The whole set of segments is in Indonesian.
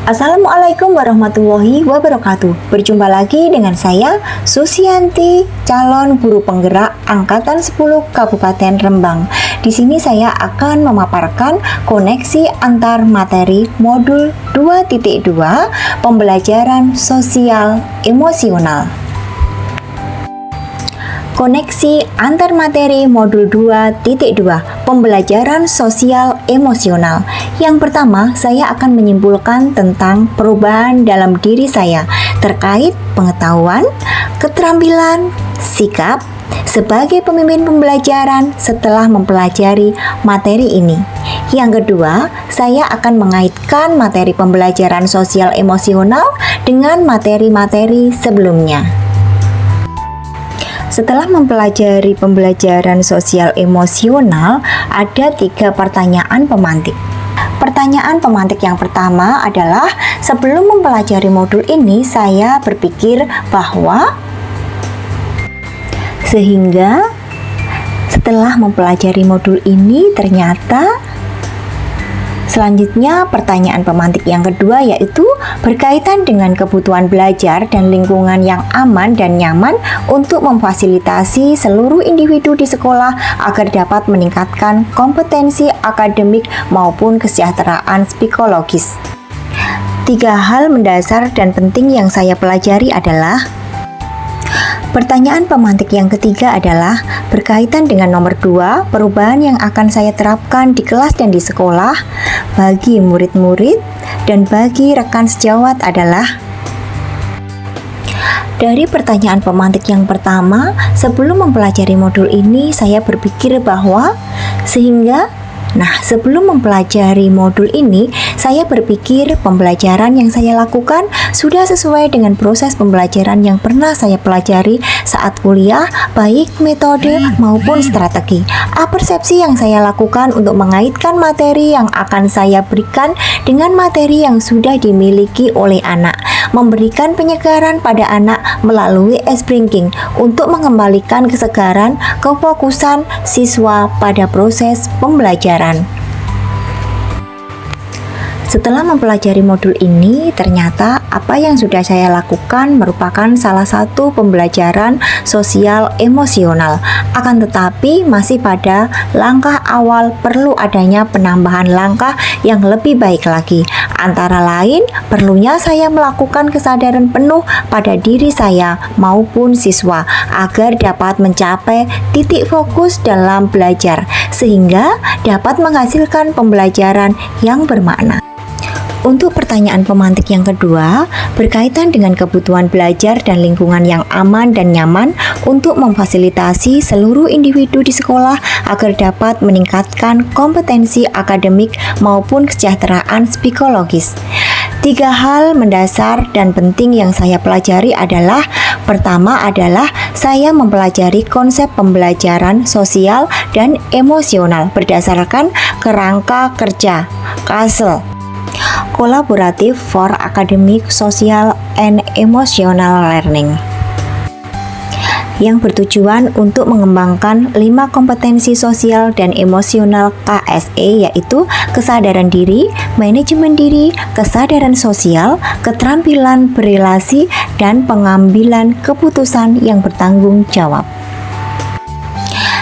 Assalamualaikum warahmatullahi wabarakatuh. Berjumpa lagi dengan saya Susianti, calon guru penggerak angkatan 10 Kabupaten Rembang. Di sini saya akan memaparkan koneksi antar materi modul 2.2 pembelajaran sosial emosional. Koneksi antar materi modul 2.2 pembelajaran sosial emosional. Yang pertama, saya akan menyimpulkan tentang perubahan dalam diri saya terkait pengetahuan, keterampilan, sikap sebagai pemimpin pembelajaran setelah mempelajari materi ini. Yang kedua, saya akan mengaitkan materi pembelajaran sosial emosional dengan materi-materi sebelumnya. Setelah mempelajari pembelajaran sosial emosional, ada 3 pertanyaan pemantik. Pertanyaan pemantik yang pertama adalah, sebelum mempelajari modul ini, saya berpikir bahwa sehingga setelah mempelajari modul ini ternyata. Selanjutnya, pertanyaan pemantik yang kedua yaitu berkaitan dengan kebutuhan belajar dan lingkungan yang aman dan nyaman untuk memfasilitasi seluruh individu di sekolah agar dapat meningkatkan kompetensi akademik maupun kesejahteraan psikologis. 3 hal mendasar dan penting yang saya pelajari adalah: pertanyaan pemantik yang ketiga adalah berkaitan dengan nomor 2, perubahan yang akan saya terapkan di kelas dan di sekolah bagi murid-murid dan bagi rekan sejawat adalah. Dari pertanyaan pemantik yang pertama, sebelum mempelajari modul ini saya berpikir bahwa sebelum mempelajari modul ini, saya berpikir pembelajaran yang saya lakukan sudah sesuai dengan proses pembelajaran yang pernah saya pelajari saat kuliah, baik metode maupun strategi. Persepsi yang saya lakukan untuk mengaitkan materi yang akan saya berikan dengan materi yang sudah dimiliki oleh anak, memberikan penyegaran pada anak melalui ice breaking untuk mengembalikan kesegaran, kefokusan siswa pada proses pembelajaran. Setelah mempelajari modul ini, ternyata apa yang sudah saya lakukan merupakan salah satu pembelajaran sosial emosional. Akan tetapi, masih pada langkah awal perlu adanya penambahan langkah yang lebih baik lagi. Antara lain, perlunya saya melakukan kesadaran penuh pada diri saya maupun siswa agar dapat mencapai titik fokus dalam belajar, sehingga dapat menghasilkan pembelajaran yang bermakna. Untuk pertanyaan pemantik yang kedua, berkaitan dengan kebutuhan belajar dan lingkungan yang aman dan nyaman untuk memfasilitasi seluruh individu di sekolah agar dapat meningkatkan kompetensi akademik maupun kesejahteraan psikologis. 3 hal mendasar dan penting yang saya pelajari adalah: pertama adalah saya mempelajari konsep pembelajaran sosial dan emosional berdasarkan kerangka kerja (KASEL), Collaborative for Academic, Social, and Emotional Learning, yang bertujuan untuk mengembangkan 5 kompetensi sosial dan emosional KSE, yaitu kesadaran diri, manajemen diri, kesadaran sosial, keterampilan berelasi, dan pengambilan keputusan yang bertanggung jawab.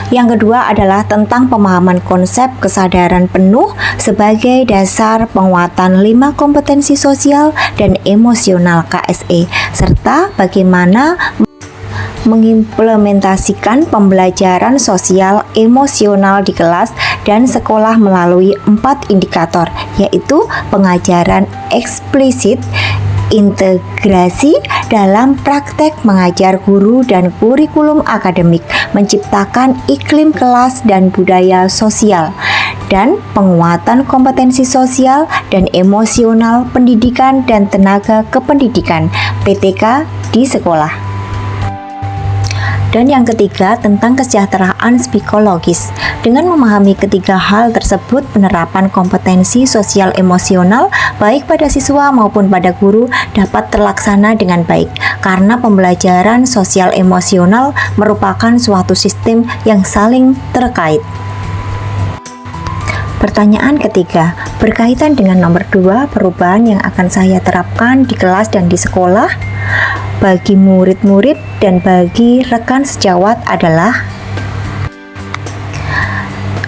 Yang kedua adalah tentang pemahaman konsep kesadaran penuh sebagai dasar penguatan 5 kompetensi sosial dan emosional KSE, serta bagaimana mengimplementasikan pembelajaran sosial emosional di kelas dan sekolah melalui 4 indikator, yaitu pengajaran eksplisit, integrasi dalam praktek mengajar guru dan kurikulum akademik, menciptakan iklim kelas dan budaya sosial, dan penguatan kompetensi sosial dan emosional pendidikan dan tenaga kependidikan (PTK di sekolah. Dan yang ketiga, tentang kesejahteraan psikologis. Dengan memahami ketiga hal tersebut, penerapan kompetensi sosial emosional baik pada siswa maupun pada guru dapat terlaksana dengan baik, karena pembelajaran sosial emosional merupakan suatu sistem yang saling terkait. Pertanyaan ketiga, berkaitan dengan nomor 2, perubahan yang akan saya terapkan di kelas dan di sekolah bagi murid-murid dan bagi rekan sejawat adalah: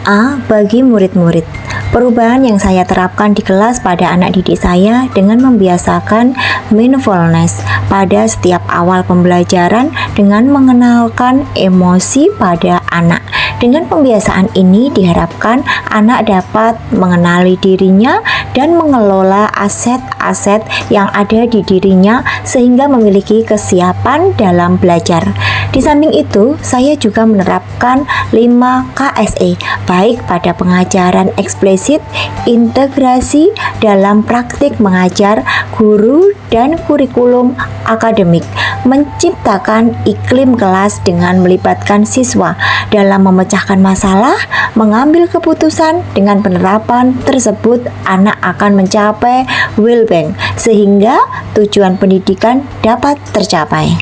A. Bagi murid-murid, perubahan yang saya terapkan di kelas pada anak didik saya dengan membiasakan mindfulness pada setiap awal pembelajaran dengan mengenalkan emosi pada anak. Dengan pembiasaan ini diharapkan anak dapat mengenali dirinya dan mengelola aset-aset yang ada di dirinya sehingga memiliki kesiapan dalam belajar. Di samping itu, saya juga menerapkan 5 KSE, baik pada pengajaran eksplisit, integrasi dalam praktik mengajar, guru, dan kurikulum akademik, menciptakan iklim kelas dengan melibatkan siswa dalam memecahkan masalah, mengambil keputusan. Dengan penerapan tersebut, anak akan mencapai well-being sehingga tujuan pendidikan dapat tercapai.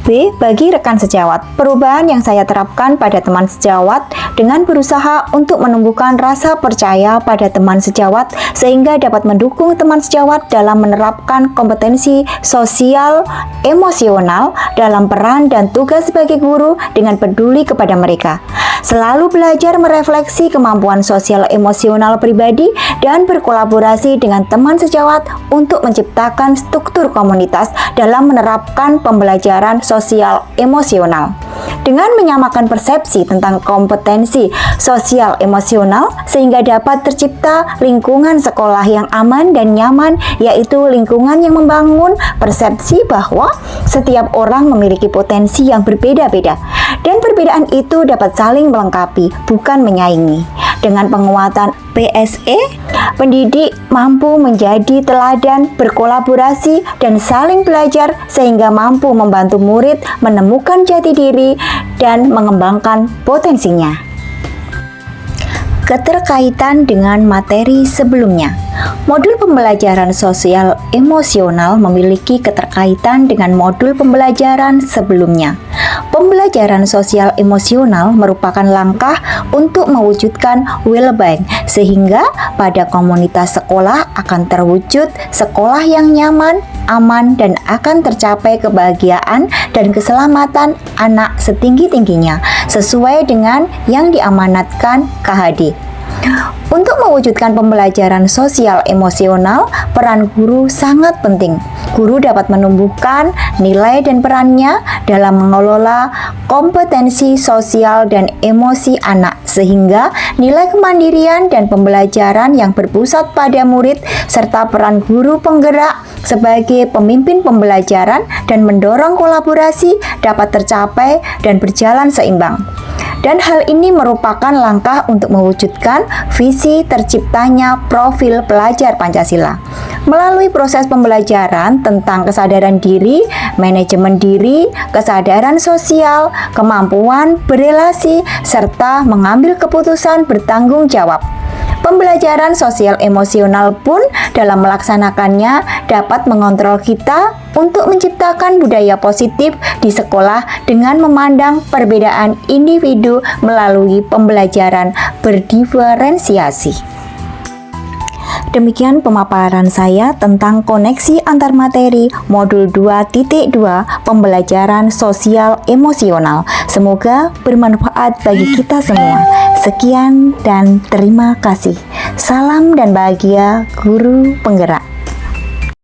B. Bagi rekan sejawat, perubahan yang saya terapkan pada teman sejawat dengan berusaha untuk menumbuhkan rasa percaya pada teman sejawat sehingga dapat mendukung teman sejawat dalam menerapkan kompetensi sosial emosional dalam peran dan tugas sebagai guru dengan peduli kepada mereka. Selalu belajar merefleksi kemampuan sosial emosional pribadi dan berkolaborasi dengan teman sejawat untuk menciptakan struktur komunitas dalam menerapkan pembelajaran sosial emosional. Dengan menyamakan persepsi tentang kompetensi sosial emosional sehingga dapat tercipta lingkungan sekolah yang aman dan nyaman, yaitu lingkungan yang membangun persepsi bahwa setiap orang memiliki potensi yang berbeda-beda dan perbedaan itu dapat saling melengkapi, bukan menyaingi. Dengan penguatan PSE, pendidik mampu menjadi teladan, berkolaborasi, dan saling belajar sehingga mampu membantu murid menemukan jati diri dan mengembangkan potensinya. Keterkaitan dengan materi sebelumnya. Modul pembelajaran sosial emosional memiliki keterkaitan dengan modul pembelajaran sebelumnya. Pembelajaran sosial emosional merupakan langkah untuk mewujudkan well-being, sehingga pada komunitas sekolah akan terwujud sekolah yang nyaman, aman, dan akan tercapai kebahagiaan dan keselamatan anak setinggi-tingginya, sesuai dengan yang diamanatkan KHD. Untuk mewujudkan pembelajaran sosial emosional, peran guru sangat penting. Guru dapat menumbuhkan nilai dan perannya dalam mengelola kompetensi sosial dan emosi anak, sehingga nilai kemandirian dan pembelajaran yang berpusat pada murid, serta peran guru penggerak sebagai pemimpin pembelajaran dan mendorong kolaborasi dapat tercapai dan berjalan seimbang. Dan hal ini merupakan langkah untuk mewujudkan visi terciptanya profil pelajar Pancasila. Melalui proses pembelajaran tentang kesadaran diri, manajemen diri, kesadaran sosial, kemampuan berelasi, serta mengambil keputusan bertanggung jawab. Pembelajaran sosial emosional pun dalam melaksanakannya dapat mengontrol kita untuk menciptakan budaya positif di sekolah dengan memandang perbedaan individu melalui pembelajaran berdiferensiasi. Demikian pemaparan saya tentang koneksi antar materi modul 2.2 pembelajaran sosial emosional. Semoga bermanfaat bagi kita semua. Sekian dan terima kasih. Salam dan bahagia, guru penggerak.